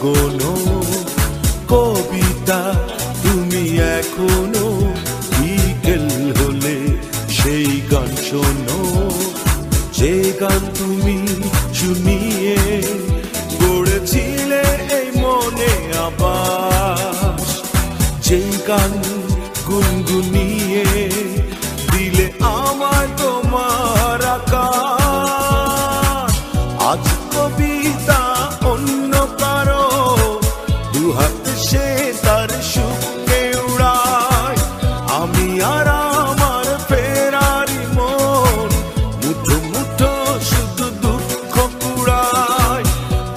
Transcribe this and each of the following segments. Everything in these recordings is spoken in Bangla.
কোনো কবিতা তুমি এখনো বিকেল হলে সেই গান শোনো, যে গান তুমি শুনিয়ে গড়েছিলে এই মনে আবাস, যে গান গুনগুনিয়ে দিলে আমায় তোমার আকাশ। আজ কবিতা অন্য কারো দুহাত সে তার সুখে উড়ায়, আমি আর আমার ফেরারি মন মুঠো মুঠো শুধু দুঃখ কুড়ায়।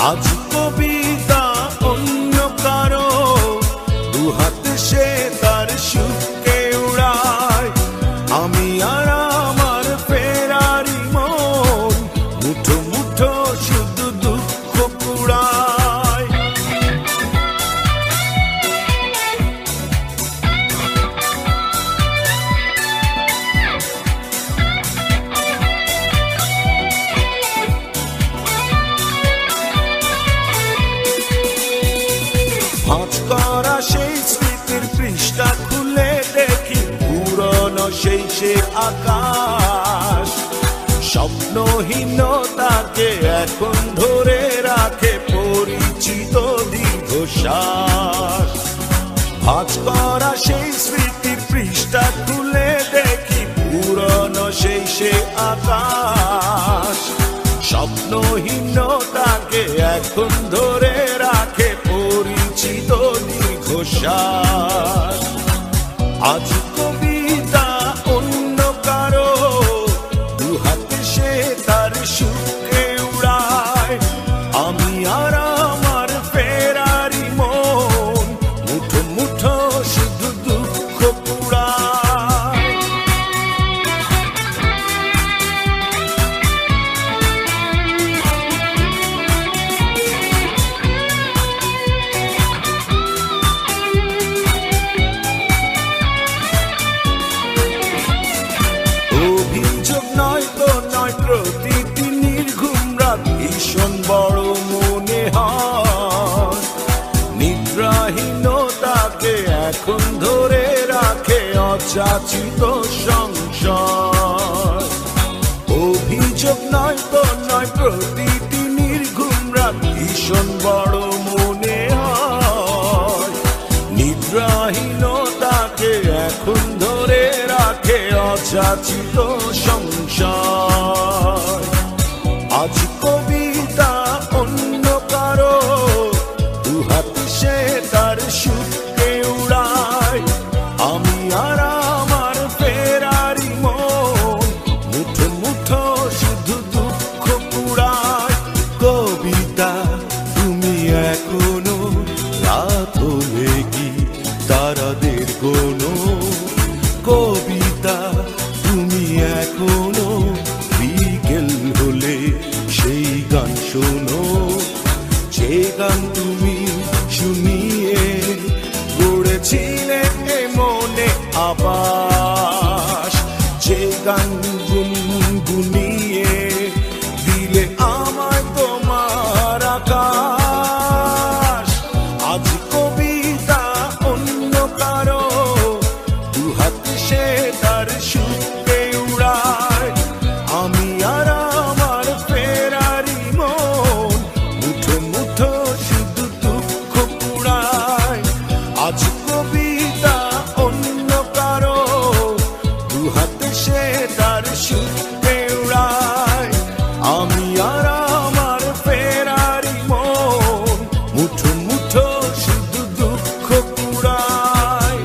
আজ কবিতা অন্য কারো দুহাত সে তার সুখে উড়ায়, আমি আর আমার ফেরারি মন মুঠো মুঠো শুধু দুঃখ কুড়ায়। ভাঁজ করা সেই স্মৃতির পৃষ্ঠা খুলে দেখি পুরনো সেই সে আকাশ, স্বপ্নহীনতাকে এখন ধরে রাখে পরিচিত দীর্ঘশ্বাস। ভাঁজ করা সেই স্মৃতির পৃষ্ঠা খুলে দেখি পুরনো সেই সে আকাশ, স্বপ্নহীনতাকে এখন ধরে রাখে পরিচিত দীর্ঘশ্বাস। আজ কবিতা অন্য কারো দুহাতে সে তার সুখে উড়ায়, আমি আর আমার ফেরারি মন মুঠো মুঠো শুধু দুঃখ কুড়ায়। অভিযোগ নয় তো নয়, প্রতিটি নির্ঘুম রাত ভীষণ বড় মনে হয়, নিদ্রাহীনতাকে এখন ধরে রাখে অযাচিত সংশয়। অভিযোগ নয় তো নয়, প্রতিটি নির্ঘুম রাত ভীষণ বড় মনে হয়, নিদ্রাহীনতাকে এখন ধরে রাখে অযাচিত সংশয়। আজ কবিতা অন্য কারো দুহাত সে তার সুখে উড়ায়, আমি আর আমার ফেরারি মন মুঠো মুঠো শুধু দুঃখ কুড়ায়। কবিতা তুমি এখনো রাত হলে কি তারাদের কোনো, কবিতা তুমি এখনো বিকেল হলে সেই গান শোনো, যে গান তুমি শুনিয়ে গড়েছিলে এ মনে আবাস, যে গান গুনগুনিয়ে দিলে আমায় তোমার আকাশ। আজ কবিতা অন্য কারো দুহাত সে তার সুখে উড়ায়, আমি আর আমার ফেরারি মন মুঠো মুঠো শুধু দুঃখ কুড়ায়। আজ কবিতা অন্য কারো দুহাত সে তার সুখে উড়ায়, আমি আর আমার ফেরারি মন মুঠো মুঠো শুধু দুঃখ কুড়ায়।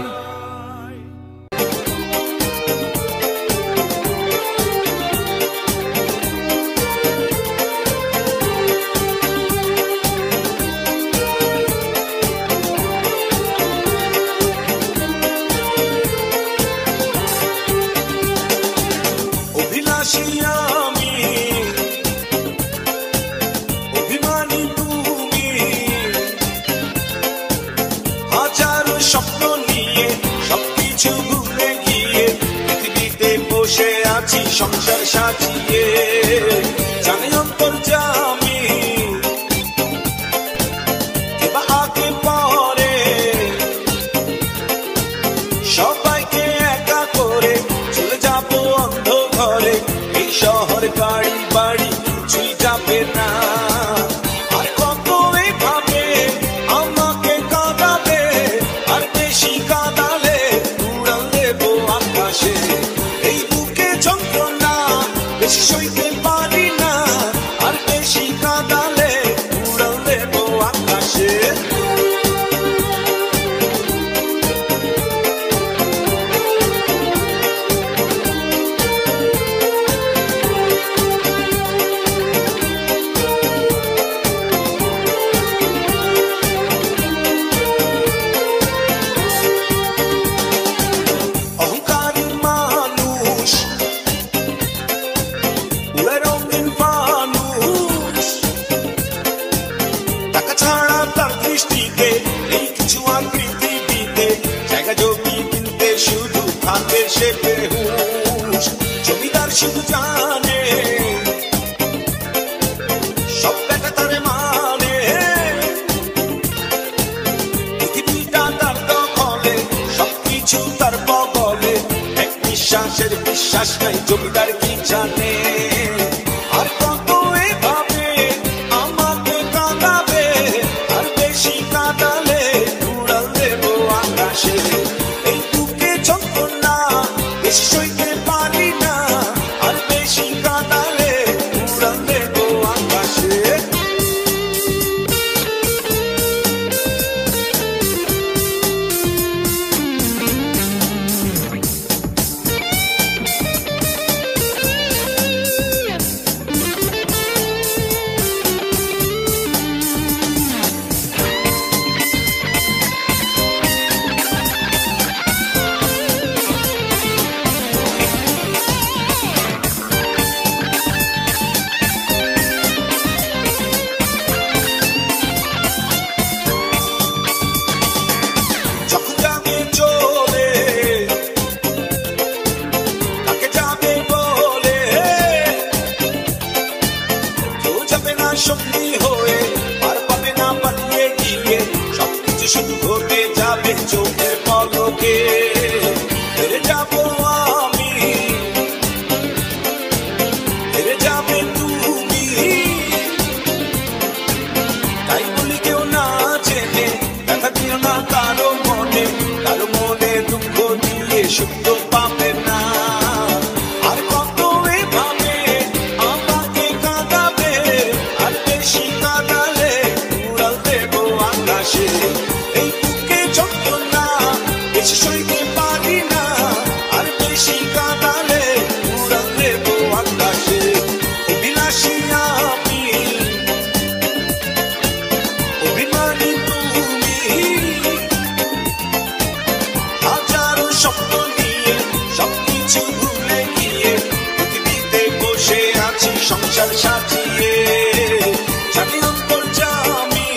অভিলাষী আমি, অভিমানী তুমি, হাজারো স্বপ্ন নিয়ে সবকিছু ভুলে গিয়ে পৃথিবীতে বসে আছি সংসার সাজিয়ে। জানি অন্তর্যামী, এবার শহর গাড়ি বাড়ি কিছুই যাবে না। আর কত এভাবে আমাকে কাঁদাবে, আর বেশি কাঁদালে উড়াল দেবো আকাশে। এই বুকে যন্ত্রণা বেশি সইতে পারি না, আর বেশি কাঁদালে উড়াল দেবো আকাশে। জমিদার শুধু জানে সব বেটা তার মানে, পৃথিবীটা তার দখলে, সবকিছু তার বগলে। এক নিঃশ্বাসের বিশ্বাস নাই, জমিদার কি জানে। আর কত এভাবে আমাকে কাঁদাবে, আর বেশি কাঁদালে উড়াল দেবো আকাশে। এই বুকে যন্ত্রণা বেশি সইতে পারি না, আর বেশি কাঁদালে উড়াল দেবো আকাশে। সঙ্গী হয়ে আর পাবে না পালিয়ে গিয়ে, সবকিছু শুধু ঘটে যাবে চোখের পলকে। হেরে যাবো আমি, হেরে যাবে তুমি, তাই বলি কেউ না জেনে দেখা দিও না কারো মনে, কারো মনে দুঃখ দিয়ে সুখ তো পাবে না। আর কত এভাবে আমাকে কাঁদাবে, আর বেশি কাঁদালে উড়াল দেবো আকাশে। এই বুকে যন্ত্রণা বেশি সইতে পারি না, আর বেশি কাঁদালে উড়াল দেবো আকাশে। অভিলাষী আমি, অভিমানী তুমি, হাজারো স্বপ্ন নিয়ে সবকিছু ভুলে গিয়ে পৃথিবীতে বসে আছি সংসার সাজিয়ে। জানি অন্তর্যামী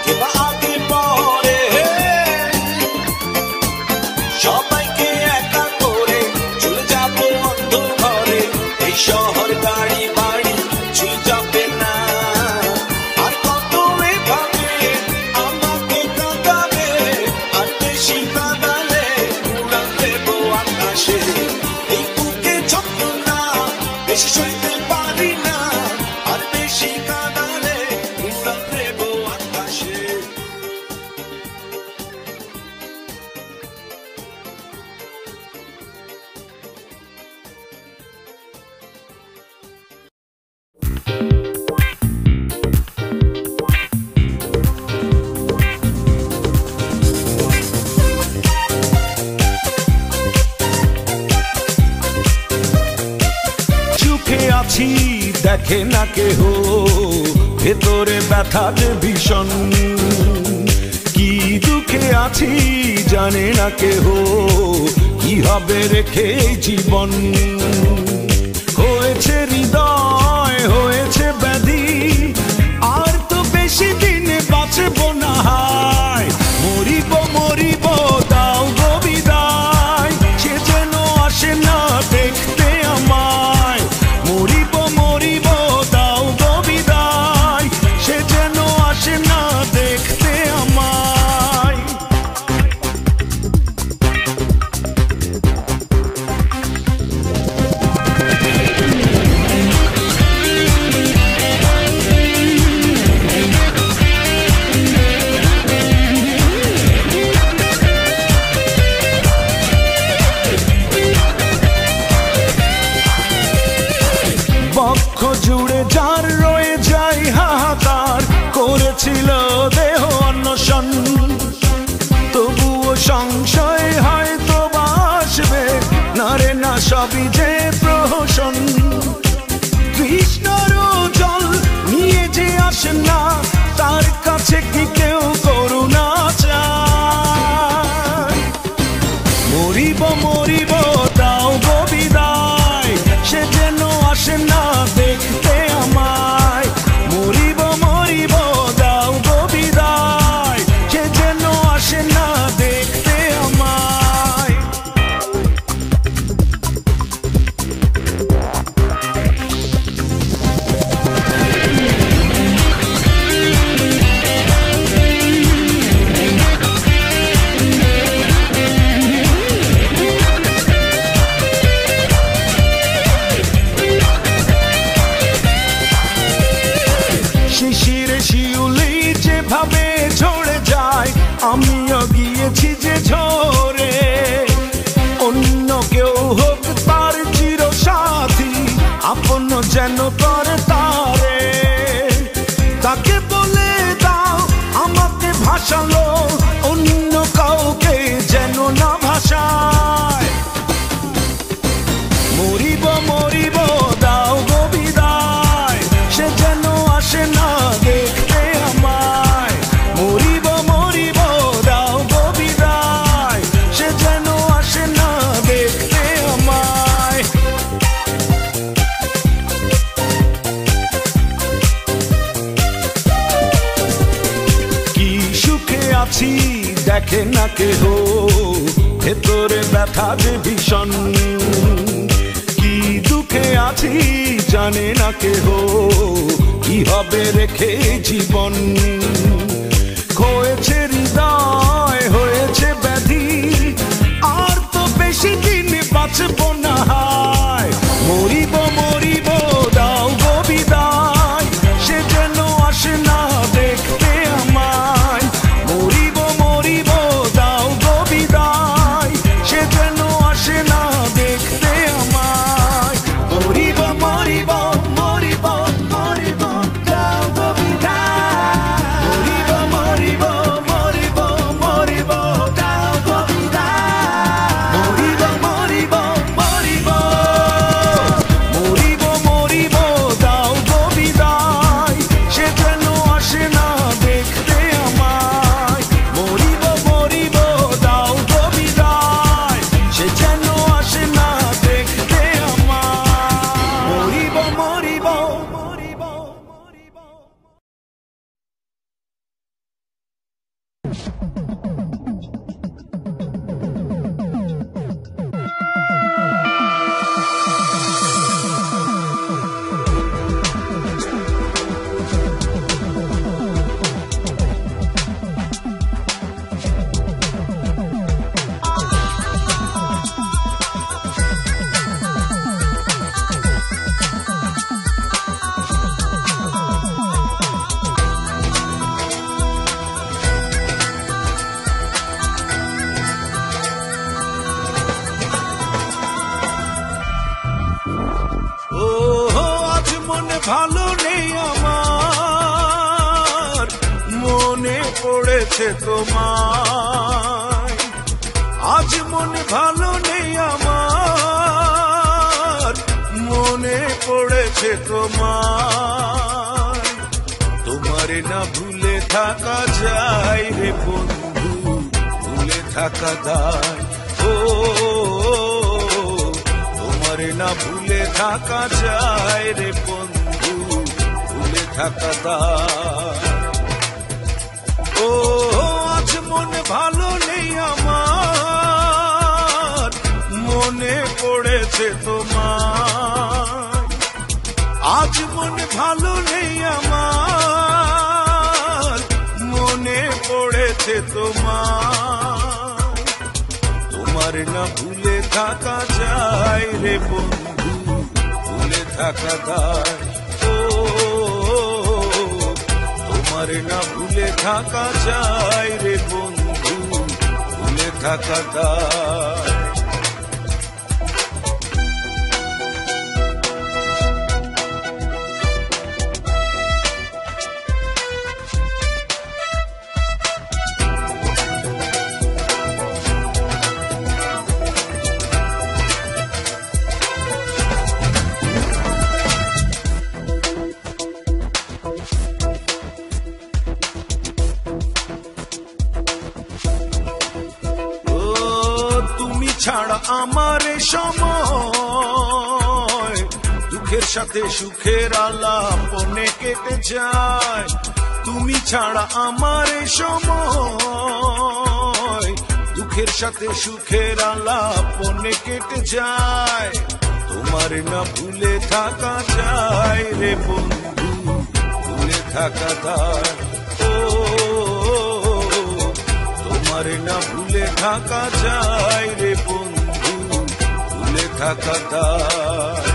কেবা আগে পরে সবাইকে একা করে চলে যাবো অন্ধ ঘরে। এই শহর গাড়ি বাড়ি কিছুই যাবে না, আর কত এভাবে আমাকে কাঁদাবে, আর বেশি কাঁদালে উড়াল দেবো আকাশে। এই বুকে যন্ত্রণা বেশি সইতে পারি না, আর বেশি কাঁদালে উড়াল দেবো আকাশে। সুখে আছি দেখে না কেহ, ভেতরে ব্যথা যে ভীষণ। কি দুঃখে আছি জানে না কেহ, কি হবে রেখে জীবন। হয়েছে হৃদয় হয়েছে ব্যাধি, আর তো বেশি দিন বাঁচব না। হায় মরিব মরিব দাও গো বিদায়, সে যেন আসে না দেখতে আমায়। মরিব মরিব দাও গো বিদায়, সে যেন আসে না দেখতে আমায়। সংশয় হয়তো বাসবে না রে না সবই যে প্রহসন কৃষ্ণর জল নিয়ে যে আসেন না তার কাছে কি কেউ করুণা চায় মরিব মরিব দাও গো বিদায় সে যেন আসে না দেখতে আমায় মরিব মরিব দাও গো বিদায় সে যেন আসে না দেখতে আমায় শিশিরে শিউলি যেভাবে ঝরে যায় আমিও গিয়েছি যে ঝরে অন্য কেউ হোক তার চির সাথী আপন যেন করে তারে তাকে বলে দাও আমাকে ভাসালো অন্য কাউকে যেন না ভাসায় মরিব মরিব দাও গো বিদায় সে যেন আসে না দেখতে আমায় মরিব মরিব দাও গো বিদায় সে যেন আসে না দেখতে আমায় কি সুখে আছি দেখে না কেহ ভেতরে ব্যথা যে ভীষণ কি দুঃখে আছি জানে না কেহ কি হবে রেখে জীবন খোয়েছে হৃদয় হয়েছে ব্যাধি আর তো বেশি দিন বাঁচব না হায় মরিব মরিব দাও গো বিদায় সে যেন আসে না দেখতে আমায় মরিব মরিব দাও গো বিদায় সে যেন আসে না দেখতে আমায় মরিব মরিব মরিব মরিব দাও গো বিদায় মরিব মরিব মরিব মরিব দাও গো বিদায় মরিব মরিব মরিব মরিব মরিব দাও গো বিদায় সে যেন আসে না দেখতে আমায় মরিব মরিব দাও গো বিদায় সে যেন আসে না দেখতে আমায় মরিব মরিব মরিব মরিব ও আজ মনে ভালো নেই আমার মনে পড়েছে তোমায় আজ মনে ভালো নেই আমার মনে পড়েছে তোমায় তোমারে না ভুলে থাকা যায় রে বন্ধু ভুলে থাকা দায় ও তোমারে না ভুলে থাকা যায় রে বন্ধু ভুলে থাকা দায় ও আজ মনে ভালো নেই আমার মনে পড়েছে তোমায় আজ মনে ভালো নেই আমার মনে পড়েছে তোমায় তোমার না ভুলে থাকা যায় রে বন্ধু ভুলে থাকা দায় ও তোমার না ভুলে থাকা যায় রে বন্ধু ভুলে থাকা দায় আমার সময় দুঃখের সাথে সুখের আলাপনে কেটে যায় তুমি ছাড়া আমার সময় দুঃখের সাথে সুখের আলাপনে কেটে যায় তোমার না ভুলে থাকা যায় রে বন্ধু ভুলে থাকা যায় ও তোমার না ভুলে থাকা যায় রে বন্ধু ভুলে থাকা যায়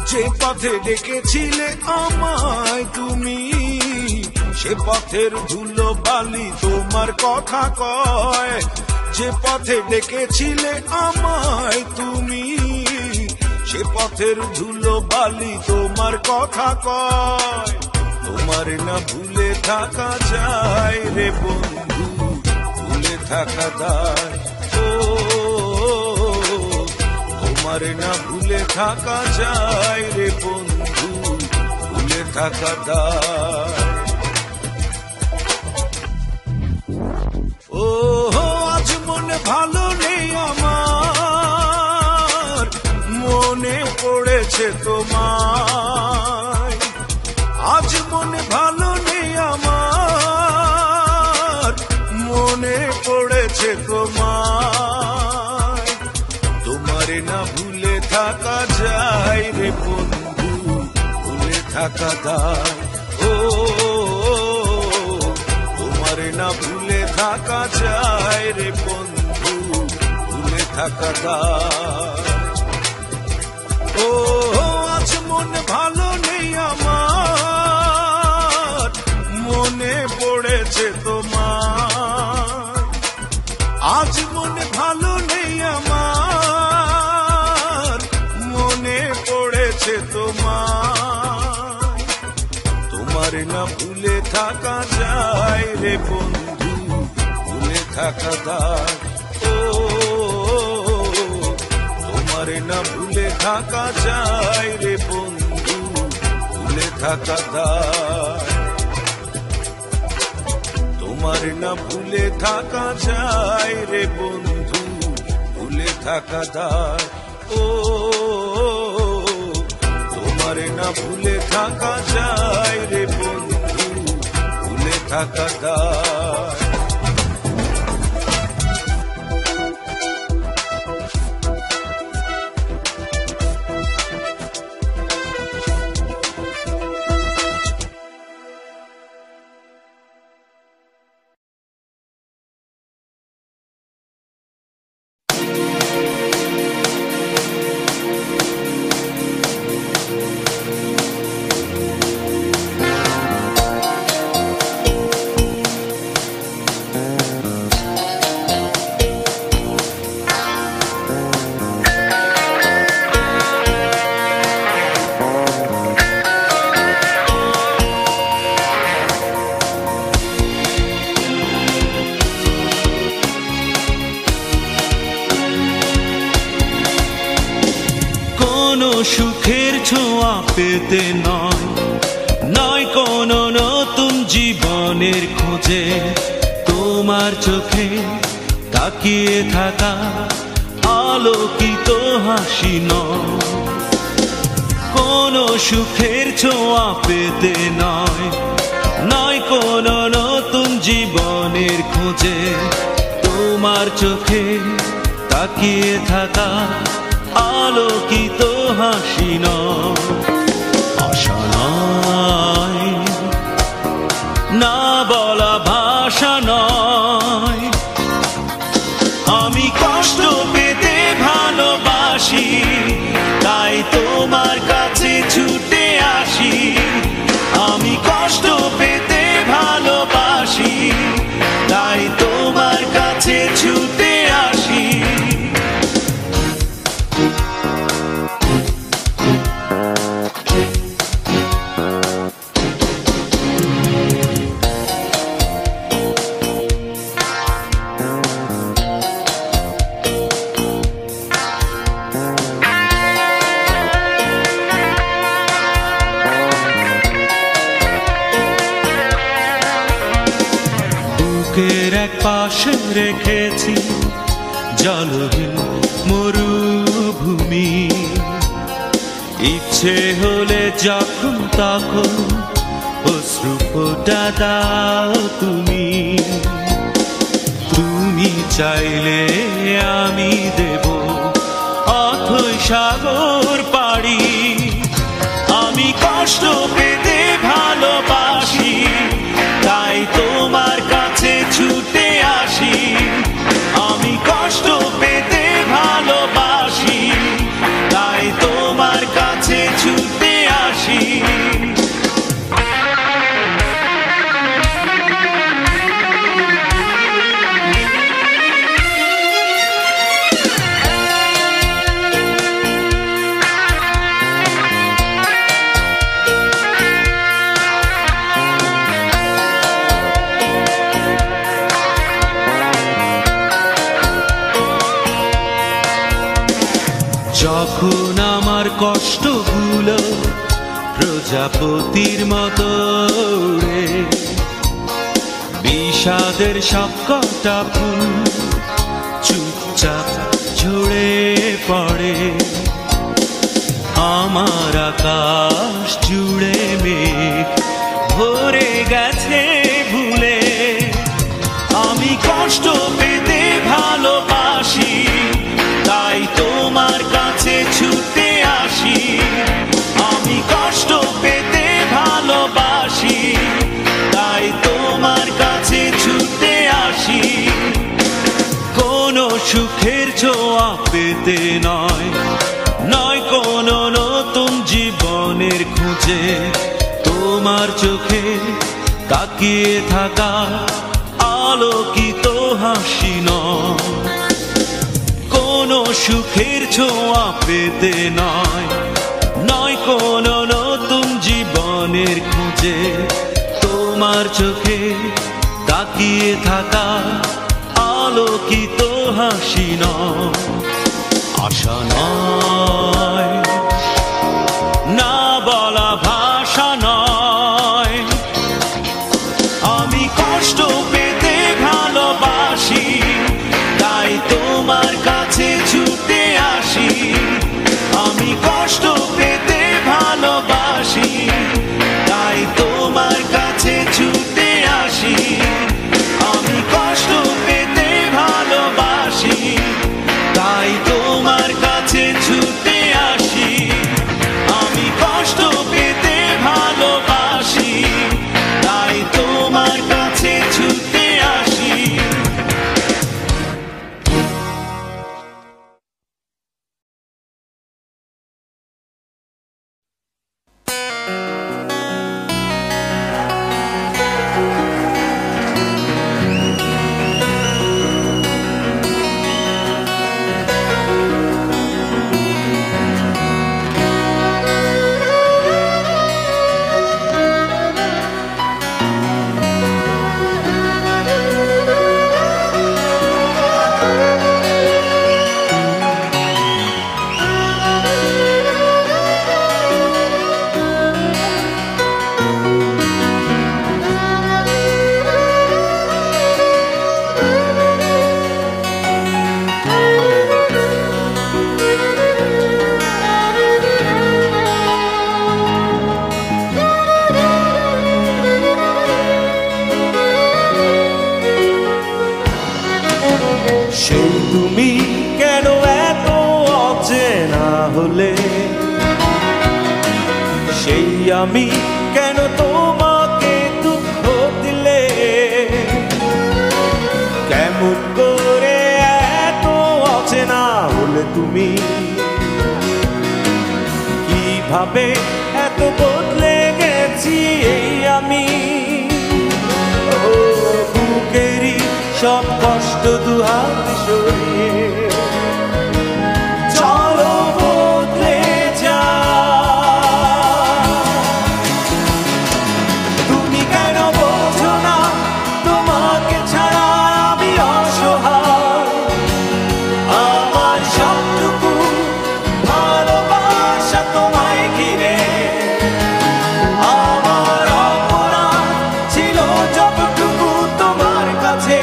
যে পথে ডেকেছিলে আমায় তুমি সে পথের ধুলো বালি তোমার কথা কয় যে পথে ডেকেছিলে আমায় তুমি সে পথের ধুলো বালি তোমার কথা কয় তোমার না ভুলে থাকা যায় রে বন্ধু ভুলে থাকা যায় ও তোমার না ভুলে থাকা যায় রে বন্ধু ভুলে থাকা যায় ও আজ মনে ভালো নেই আমার মনে পড়েছে তোমায় আজ মনে ভালো নেই আমার মনে পড়েছে তোমায় তোমার না ভুলে থাকা যায় রে বন্ধু ভুলে থাকা যায় ও তোমার না ভুলে থাকা যায় রে বন্ধু ভুলে থাকা যায় ও আজ মনে ভালো নেই আমার মনে পড়েছে তোমার আজ মনে ভালো নেই আমার মনে পড়েছে তোমার তোমার না ভুলে থাকা যায় রে বন্ধু ভুলে থাকা যায় ও তোমার না ভুলে থাকা যায় রে বন্ধু ভুলে থাকা যায় তোমার না ভুলে থাকা যায় রে বন্ধু ভুলে থাকা যায় ও তোমার না ভুলে থাকা যায় রে বন্ধু ভুলে থাকা যায় সুখের ছোঁয়া পেতে নয় নয় কোনো নতুন জীবনের খোঁজে তোমার চোখে তাকিয়ে থাকা আলোকিত হাসি নয় কোনো সুখের ছোঁয়া পেতে নয় নয় কোনো নতুন জীবনের খোঁজে তোমার চোখে তাকিয়ে থাকা আলোকিত হাসি নয় আশা নয় না বলা ভাষা নয় আমি কষ্ট পেতে ভালোবাসি তাই তোমার কাছে ছুটে আসি আমি কষ্ট পেতে ভালোবাসি তাই তোমার কাছে ছুটে আসি বসে রেখেছি জলহীন মরুভূমি। ইচ্ছে হলে যখন তখন অশ্রু ফোঁটা দাও তুমি। তুমি চাইলে আমি দেব অথই সাগর পাড়ি। আমি কষ্ট পেতে ভালোবাসি, তাই তোমার কাছে ছুটে আসি। আমি কষ্ট পেতে ভালোবাসি, তাই তোমার কাছে ছুটে আসি। যখন আমার কষ্টগুলো প্রজাপতির মতো রে, বিষাদের সবকটা ফুল চুপচাপ ঝরে পড়ে। আমার আকাশ জুড়ে মেঘ ভরে গেছে ভুলে। আমি কষ্ট পেতে ভালোবাসি, তাই তোমার কাছে ছুটে আসি। আমি কষ্ট পেতে ভালোবাসি, তাই তোমার কাছে ছুটে আসি। কোনো সুখের ছোঁয়া পেতে নয়, নয় কোনো নতুন জীবনের খুঁজে। তোমার চোখে তাকিয়ে থাকা আলোকিত হাসি নয়। কোনো সুখের ছোঁয়া পেতে নয়, নয় কোনো নতুন জীবনের খুঁজে। তোমার চোখে তাকিয়ে থাকা আলোকিত হাসি নয়। আশা নয়, না বলা ভাষা নয়। আমি কষ্ট পেতে ভালোবাসি, তাই তোমার কাছে ছুটে আসি। আমি কষ্ট পেতে ভালোবাসি, তাই তোমার কাছে ছুটে আসি। আমি কষ্ট পেতে ভালোবাসি, তাই তোমার কাছে ছুটে আসি। আমি কষ্ট পেতে ভালোবাসি, তাই তোমার কাছে ছুটে আসি। সেই তুমি কেন এত অচেনা হলে, সেই আমি কেন তোমাকে দুঃখ দিলে। কেমন করে এত অচেনা হলে তুমি, কিভাবে এত বদলে গেছি এই আমি। ও বুকেরই সব কষ্ট দুহাত সরিয়ে চলো বদলে যা। তুমি কেন বোঝো না তোমাকে ছাড়া আমি অসহায়। আমার সবটুকু ভালোবাসা তোমায় ঘিরে, আমার অপরাধ ছিল যতটুকু তোমার কাছে।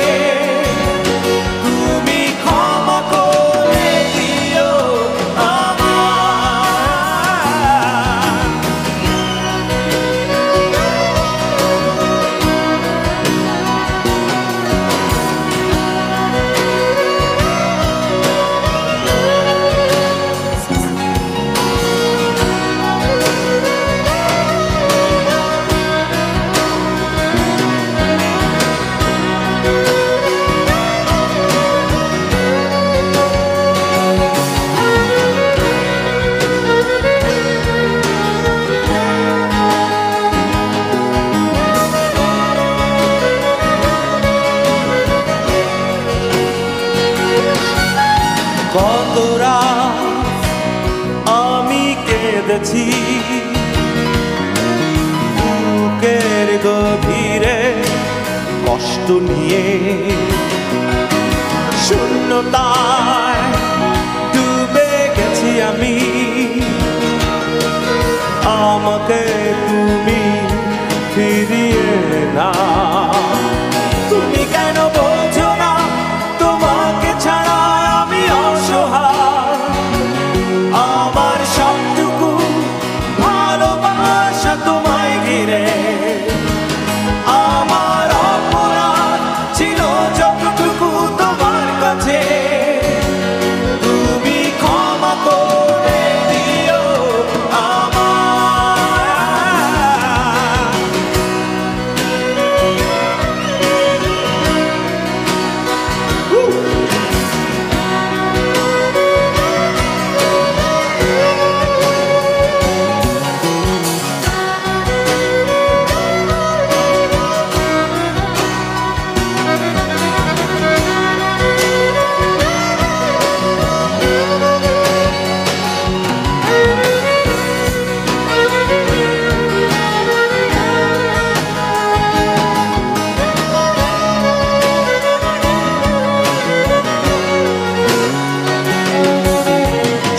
কতরা আমি কেঁদেছি বুকের গভীরে কষ্ট নিয়ে, শূন্যতায় ডুবে গেছি আমি, আমাকে তুমি ফিরিয়ে না। তুমি কেন বোঝো না তোমাকে ছাড়া আমি অসহায়, আমার সবটুকু ভালোবাসা তোমায় ঘিরে, আমার অপরাধ ছিল যতটুকু তোমার কাছে, তুমি ক্ষমা করে দিও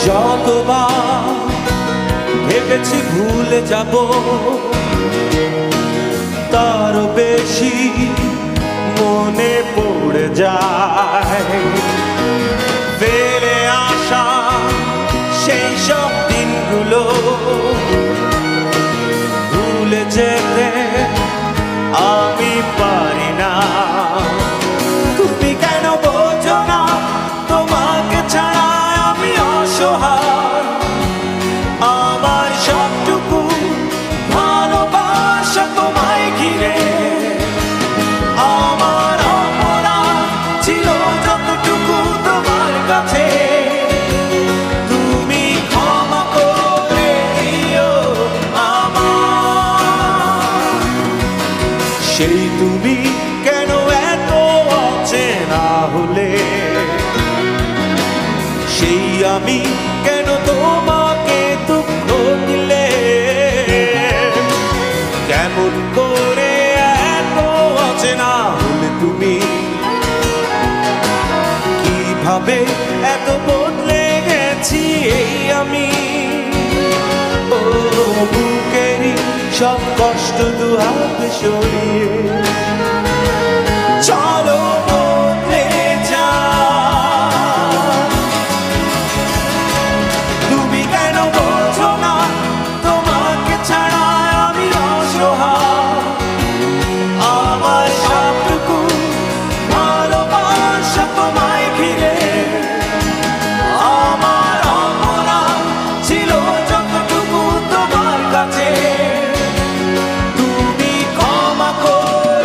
যতবার ভেবেছি ভুলে যাব, তার বেশি মনে পড়ে যায় ফেলে আসা সেই সব দিনগুলো, ভুলে যেতে আমি পারি না। তুমি কেন বোঝো না তোমাকে ছাড়া আমি অসহায়, আমার সবটুকু ভালোবাসা তোমায় ঘিরে, আমার অপরাধ ছিল যতটুকু তোমার কাছে, তুমি ক্ষমা করে দিও আমার। সেই তুমি কেন এত অচেনা হলে, সেই আমি কেন তোমাকে দুঃখ দিলে, কেমন করে এত অচেনা হলে তুমি, কিভাবে এত বদলে গেছি এই আমি, ও বুকেরই সব কষ্ট দুহাতে সরিয়ে চলো বদলে যা। তুমি কেন বোঝো না তোমাকে ছাড়া আমি অসহায়, আমার সবটুকু ভালোবাসা তোমায় ঘিরে, আমার অপরাধ ছিল যতটুকু তোমার কাছে, তুমি ক্ষমা করে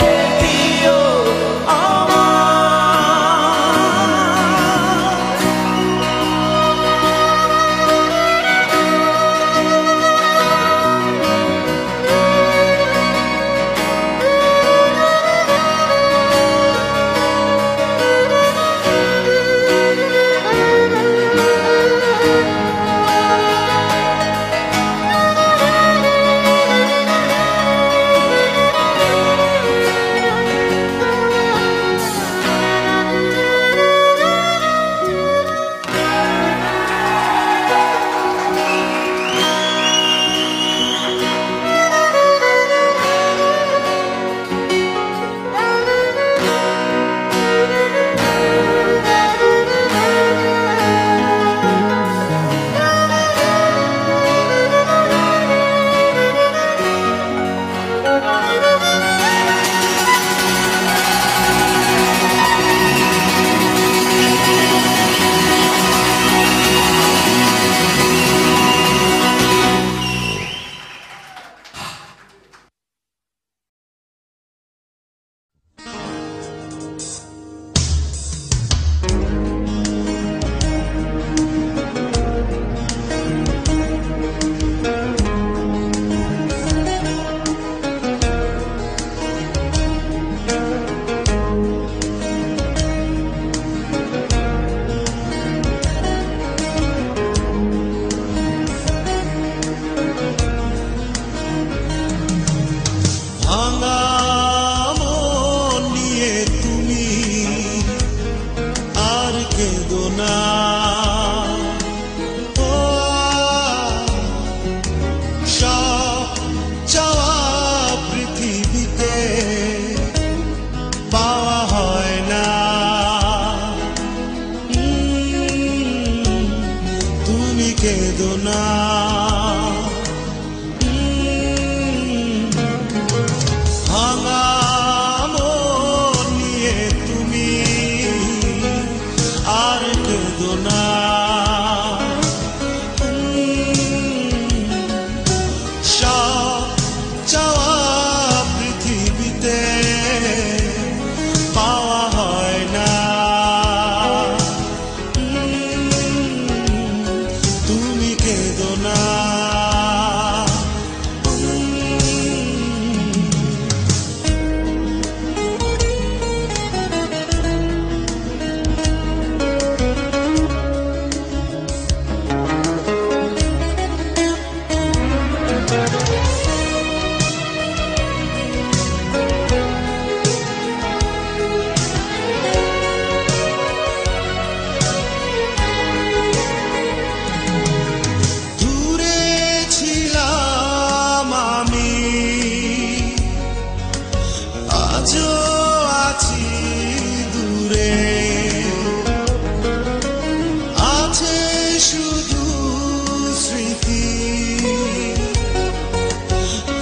কেঁদো না, ভাঙা মন নিয়ে তুমি আর কেঁদো না। সব চাওয়া পৃথিবীতে পাওয়া হয় না, তুমি কেঁদো না। আজও আছি দূরে, আছে শুধু স্মৃতি,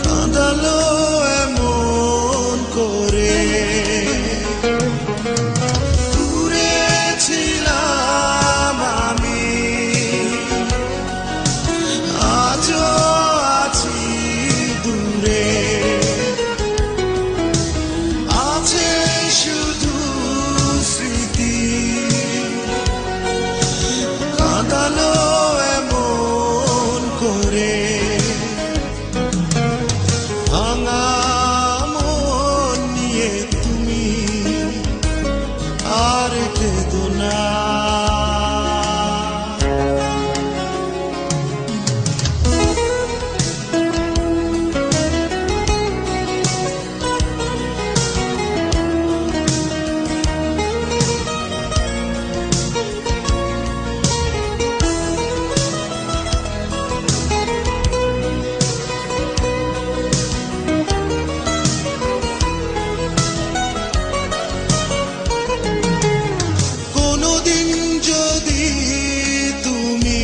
কাঁদালো এমন করে। দূরে ছিলাম আমি, আজও আছি দূরে, আছে শুধু স্মৃতি, কাঁদালো এমন করে। ভাঙা মন নিয়ে তুমি আর কেঁদো না। কোনদিন যদি তুমি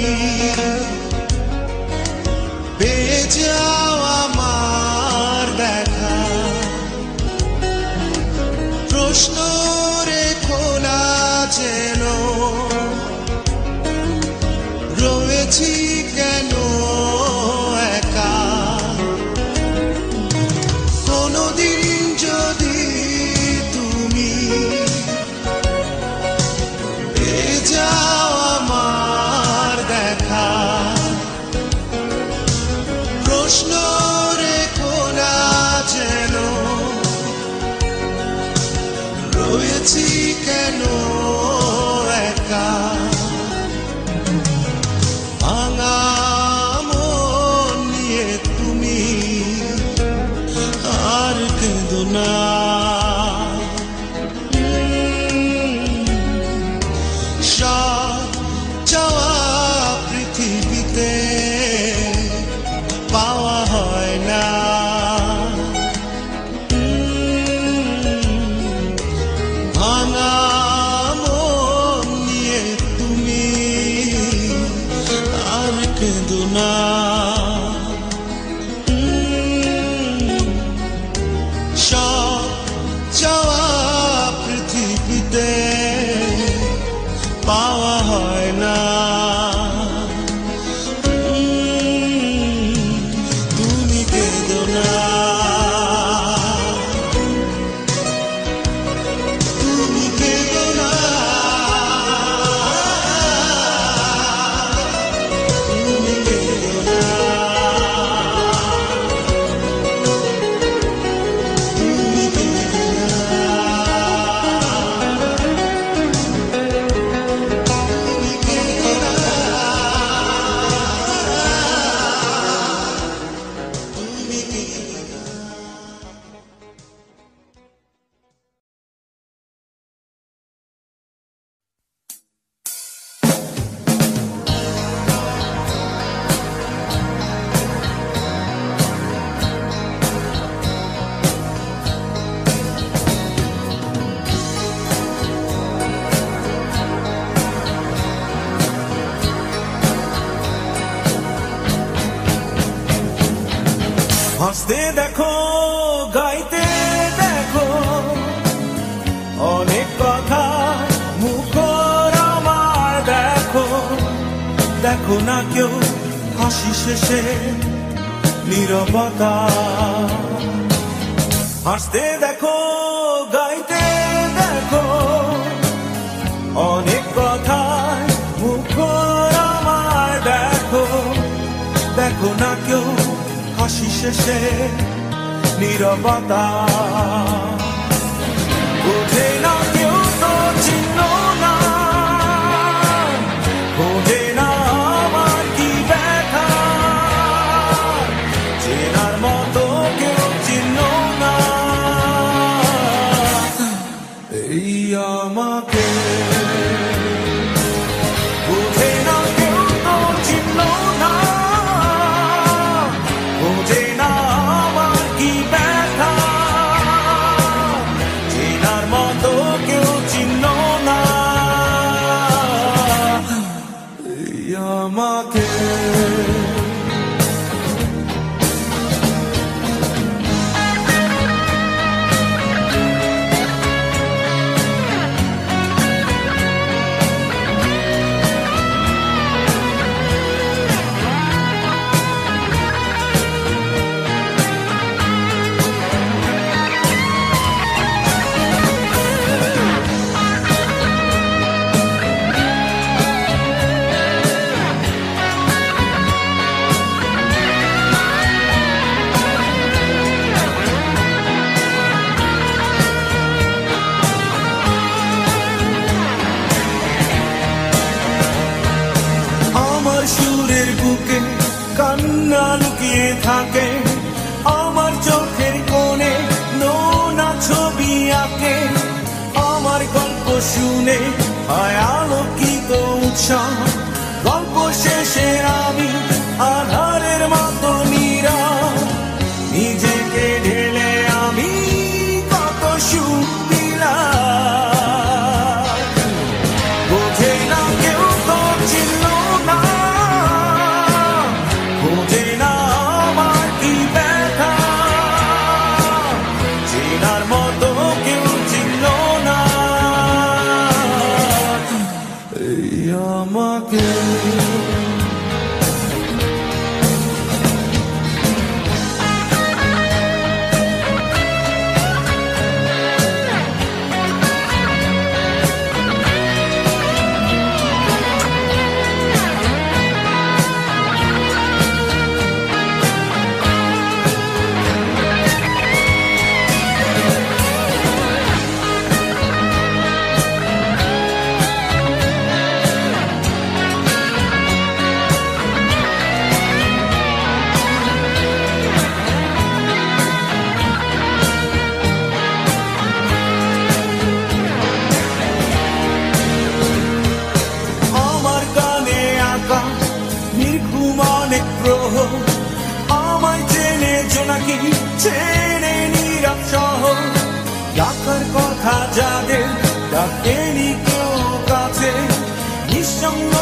পেয়ে যাও আমার দেখা, প্রশ্ন রেখো না যেন রয়েছি কেন একা। কোনদিন যদি তুমি পেয়ে যাও আমার দেখা, প্রশ্ন রেখো না যেন রয়েছি কেন একা। ভাঙা মন নিয়ে তুমি আর কেঁদো না। সব চাওয়া পৃথিবীতে পাওয়া হয় না, ভাঙা হাসতে দেখো গাইতে দেখো অনেক কথা মুখর আমার দেখো দেখো না কেউ হাসি শেষে নীরবতা হাসতে দেখো গাইতে দেখো অনেক কথা মুখর আমার দেখো দেখো না কেউ হাসি শেষে নীরবতা বোঝে না কেউ তো চিহ্ন না বোঝে না আমার কি ব্যথা চেনার মতো কেউ চিহ্ন না এই আমাকে বোঝে না কেউ তো চিহ্ন না বোঝে না আমার কি ব্যথা চেনার মতো কেউ চিহ্ন না এই আমাকে সুরের বুকে কান্না লুকিয়ে থাকে আমার চোখের কোণে নোনা ছবি আঁকে আমার গল্প শুনে হয় আলোকিত উৎসাহ গল্প শেষে আমি আধারের মতো নীরব নিজেকে ঢেলে আমি কত সুখ দিলাম বোঝে না কেউ তো চিহ্ন না বোঝে না আমার কি ব্যথা চেনার মতো কেউ চিহ্ন না এই আমাকে অনেক গ্রহ আমায় চেনে জোনাকি চেনে নীরব শহর ডাকার কথা যাদের ডাকেনি কেউ কাছে নিঃসঙ্গ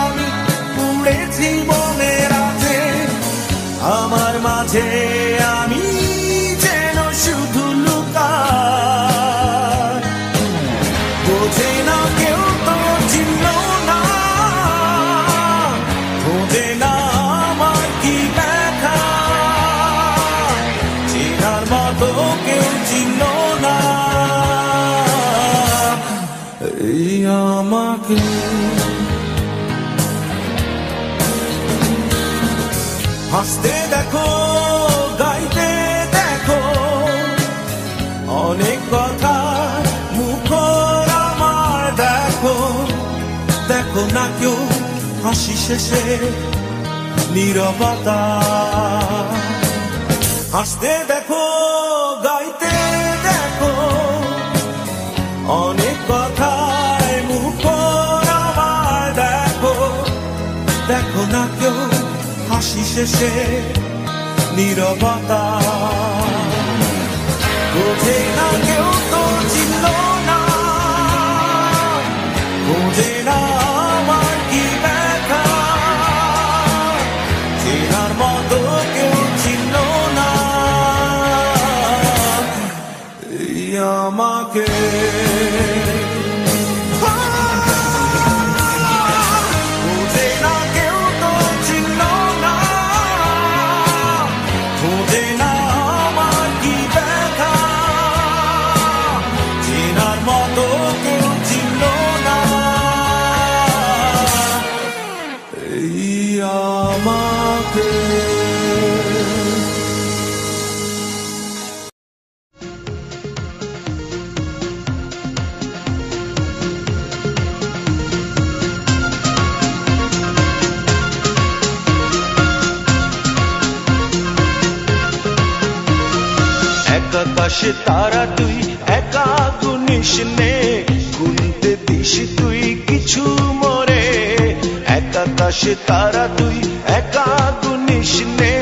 আমি উড়েছি মনের আছে আমার মাঝে আমি যেন শুধু লুকাই বোঝে না কেউ তো চিহ্ন না বোঝে না আমার কি ব্যথা চেনার মতো কেউ চিহ্ন না এই আমাকে হাসতে দেখো গাইতে দেখো অনেক কথা মুখর আমার দেখো দেখো না কেউ হাসি শেষে নীরবতা হাসতে দেখো গাইতে দেখো অনেক কথায় মুখর আমার দেখো দেখো না কেউ হাসি শেষে নীরবতা বোঝে না কেউ তো চিহ্ন না বোঝে না আমার কি ব্যথা চেনার মতো কেউ চিহ্ন না আমাকে খুঁজে না কেউ তো চিনল না, খুঁজে না আমার কি ব্যথা, চেনার মতো কেউ চিনল না এই আমাকে। আকাশে তারা তুই একা গুনিস নে, গুনতে দিস তুই কিছু মোরে। আকাশে তারা তুই একা গুনিস নে,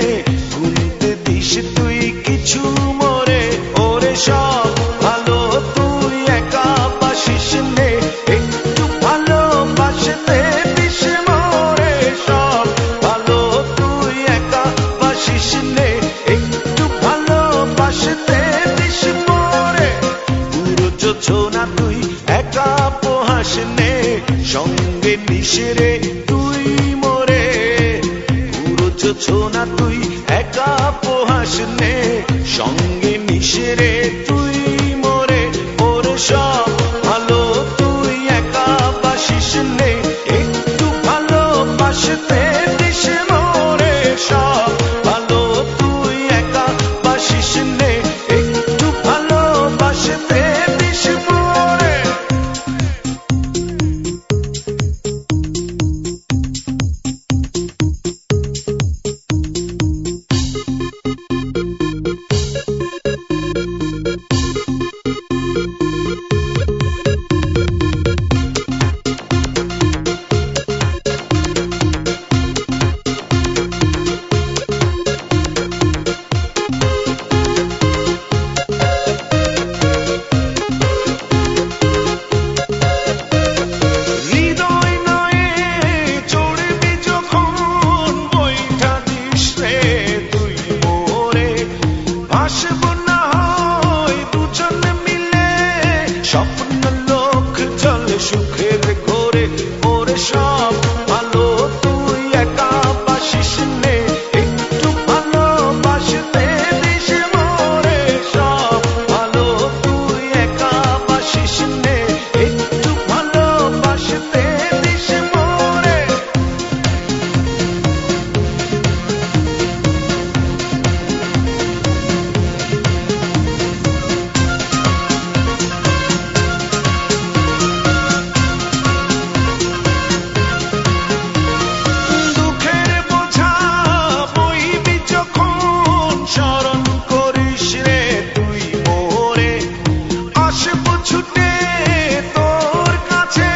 গুনতে দিস তুই কিছু মোরে। ওরে সব ভালো তুই একা বাসিস নে, একটু ভালোবাসতে দিস মোরে। সব ভালো তুই একা বাসিস নে, একটু ভালোবাসতে দিস মোরে। পুরো যোছনা তুই একা পোহাস নে, সঙ্গে নিস রে তুই মোরে। পুরো যোছনা তুই একা পোহাস নে, সঙ্গে নিস রে তুই মোরে। ওরে সব ভালো তুই একা বাসিস নে, একটু ভালোবাসতে দিস মোরে। সব ভালো তুই একা বাসিস নে, একটু ভালোবাসতে দিস মোরে। হৃদয় নয়ে চড়বি যখন বইটা দিস রে তুই মোরে। ভাসব না হয় দুজন মিলে, স্বপ্ন লোক চলে সুখের ঘোরে। ওরে সব ভালো তুই একা বাসিস নে, একটু ভালোবাসতে দিস মোরে। সব ভালো তুই একা বাসিস নে, একটু ভালোবাসতে দিস মোরে। দুঃখের বোঝা বইবি যখন, স্মরণ করিস রে তুই মোরে। আসব ছুটে তোর কাছে,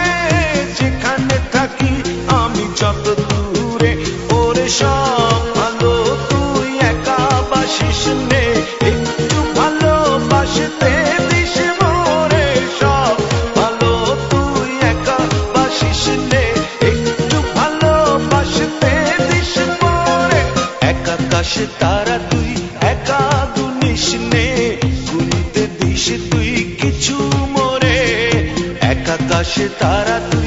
যেখানে থাকি আমি যত দূরে। ওরে সব ভালো তুই একা বাসিস নে, একটু ভালোবাসতে দিস মোরে। সব ভালো তুই একা বাসিস নে, একটু ভালোবাসতে দিস মোরে। আকাশে তারা তুই একা গুনিস নে, গুনতে দিস তুই কিছু মোরে। আকাশে তারা তুই